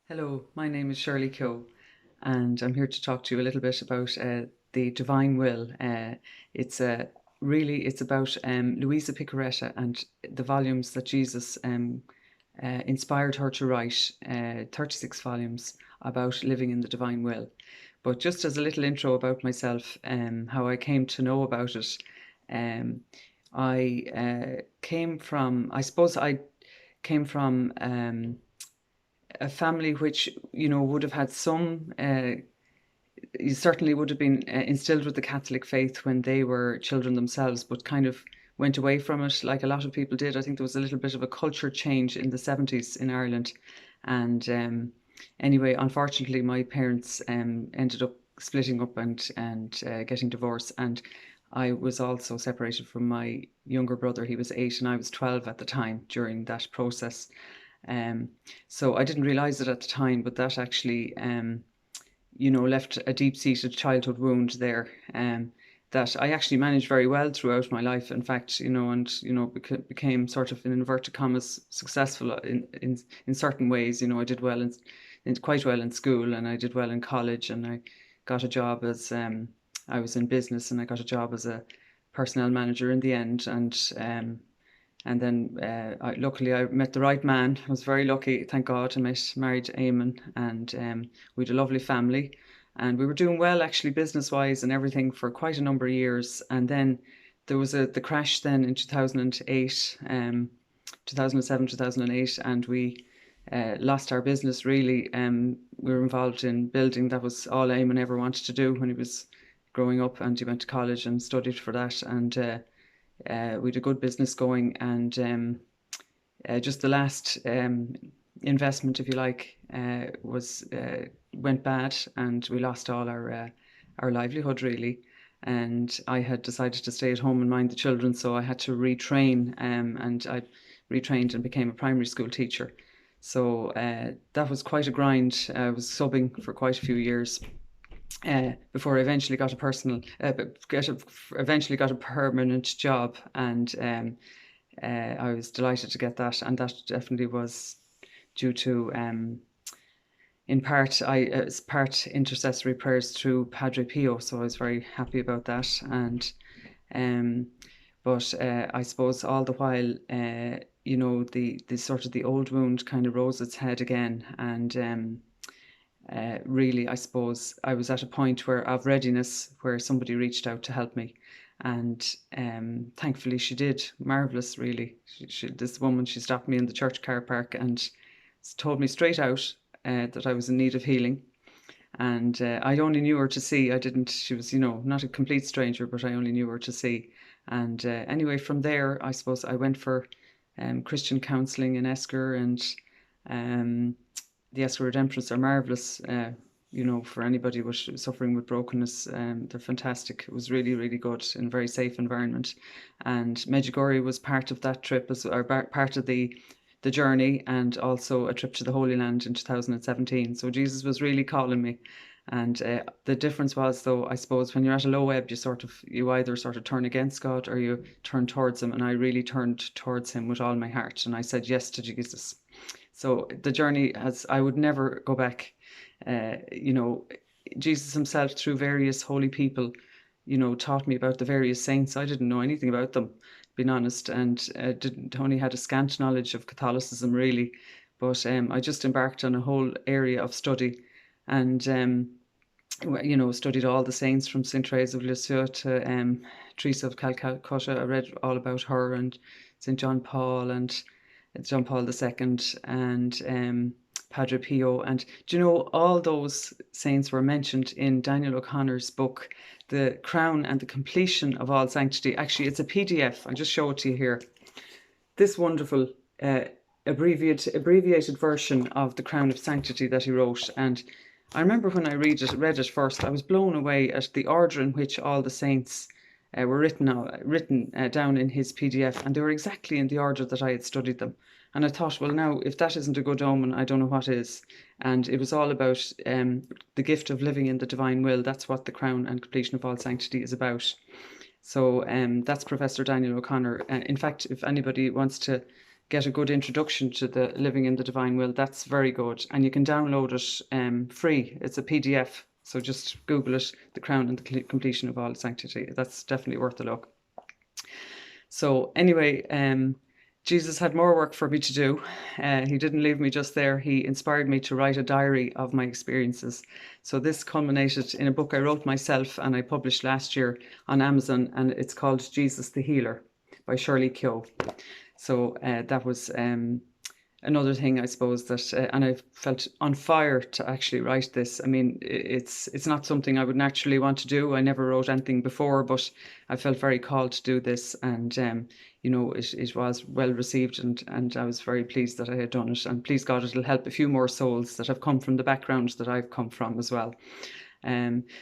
Hello, my name is Shirley Keogh, and I'm here to talk to you a little bit about the divine will. It's about Louisa Picaretta and the volumes that Jesus inspired her to write, 36 volumes about living in the divine will. But just as a little intro about myself, how I came to know about it, um, I suppose I came from a family which would have had some you certainly would have been instilled with the Catholic faith when they were children themselves, but kind of went away from it like a lot of people did. I think there was a little bit of a culture change in the 70s in Ireland. And anyway, unfortunately, my parents ended up splitting up and getting divorced. And I was also separated from my younger brother. He was 8 and I was 12 at the time during that process. Um, so I didn't realize it at the time, but that actually, left a deep-seated childhood wound there. That I actually managed very well throughout my life. In fact, became sort of in inverted commas successful in certain ways. I did well in quite well in school, and I did well in college, and I got a job as I was in business, and I got a job as a personnel manager in the end, and then luckily I met the right man. I was very lucky, thank God. Married Eamon, and we had a lovely family. And we were doing well, actually, business wise and everything for quite a number of years. And then there was the crash then in 2008, 2007, 2008, and we lost our business really. We were involved in building. That was all Eamon ever wanted to do when he was growing up, and he went to college and studied for that. And we had a good business going, and just the last investment, if you like, was went bad, and we lost all our livelihood really. And I had decided to stay at home and mind the children, so I had to retrain, and I retrained and became a primary school teacher. So that was quite a grind. I was subbing for quite a few years before I eventually got a eventually got a permanent job, and I was delighted to get that, and that definitely was due to in part as part intercessory prayers through Padre Pio, so I was very happy about that. And um, but I suppose all the while, the sort of the old wound kind of rose its head again, and really, I suppose I was at a point where of readiness, where somebody reached out to help me, and thankfully she did. Marvelous, really. This woman, she stopped me in the church car park and told me straight out that I was in need of healing. And I only knew her to see. I didn't. She was, not a complete stranger, but I only knew her to see. And anyway, from there, I suppose I went for Christian counselling in Esker, and um, the Esker Redemptorists are marvellous. For anybody suffering with brokenness, they're fantastic. It was really, really good in a very safe environment. And Medjugorje was part of that trip, or part of the journey, and also a trip to the Holy Land in 2017. So Jesus was really calling me. And the difference was, though, I suppose, when you're at a low ebb, you either sort of turn against God or you turn towards Him. And I really turned towards Him with all my heart, and I said yes to Jesus. So the journey I would never go back. Jesus himself, through various holy people, taught me about the various saints. I didn't know anything about them, being honest, and didn't only had a scant knowledge of Catholicism really. But I just embarked on a whole area of study, and studied all the saints from Saint Therese of Lisieux to Teresa of Calcutta. I read all about her, and Saint John Paul, and John Paul II, and Padre Pio. And all those saints were mentioned in Daniel O'Connor's book, The Crown and the Completion of All Sanctity. Actually, it's a PDF. I'll just show it to you here. This wonderful abbreviated version of The Crown of Sanctity that he wrote. And I remember when I read it first, I was blown away at the order in which all the saints were written down in his PDF, and they were exactly in the order that I had studied them. And I thought, well, now, if that isn't a good omen, I don't know what is. And it was all about the gift of living in the divine will. That's what the crown and completion of all sanctity is about. So that's Professor Daniel O'Connor. In fact, if anybody wants to get a good introduction to the living in the divine will, that's very good. And you can download it free. It's a PDF. So just Google it, The Crown and the Completion of All Sanctity. That's definitely worth a look. So anyway, Jesus had more work for me to do. He didn't leave me just there. He inspired me to write a diary of my experiences. So this culminated in a book I wrote myself and I published last year on Amazon, and it's called Jesus the Healer by Shirley Keogh. So that was another thing, I suppose, that and I felt on fire to actually write this. I mean, it's not something I would naturally want to do. I never wrote anything before, but I felt very called to do this, and you know, it was well received, and I was very pleased that I had done it. And please God, it'll help a few more souls that have come from the background that I've come from as well.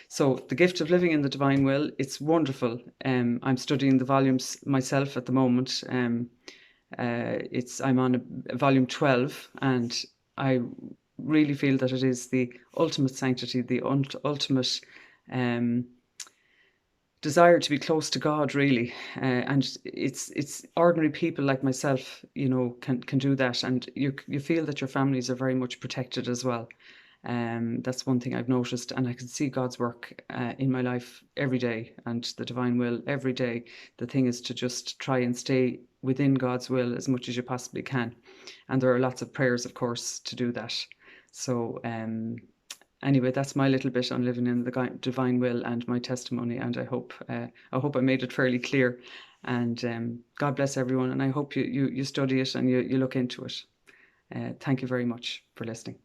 So the gift of living in the divine will, it's wonderful. I'm studying the volumes myself at the moment. I'm on volume 12, and I really feel that it is the ultimate sanctity, the ultimate desire to be close to God, really. And it's ordinary people like myself, you know, can do that, and you feel that your families are very much protected as well. That's one thing I've noticed, and I can see God's work in my life every day, and the divine will every day. The thing is to just try and stay within God's will as much as you possibly can, and there are lots of prayers, of course, to do that. So anyway, that's my little bit on living in the divine will and my testimony, and I hope I made it fairly clear. And God bless everyone, and I hope you study it and you look into it. Thank you very much for listening.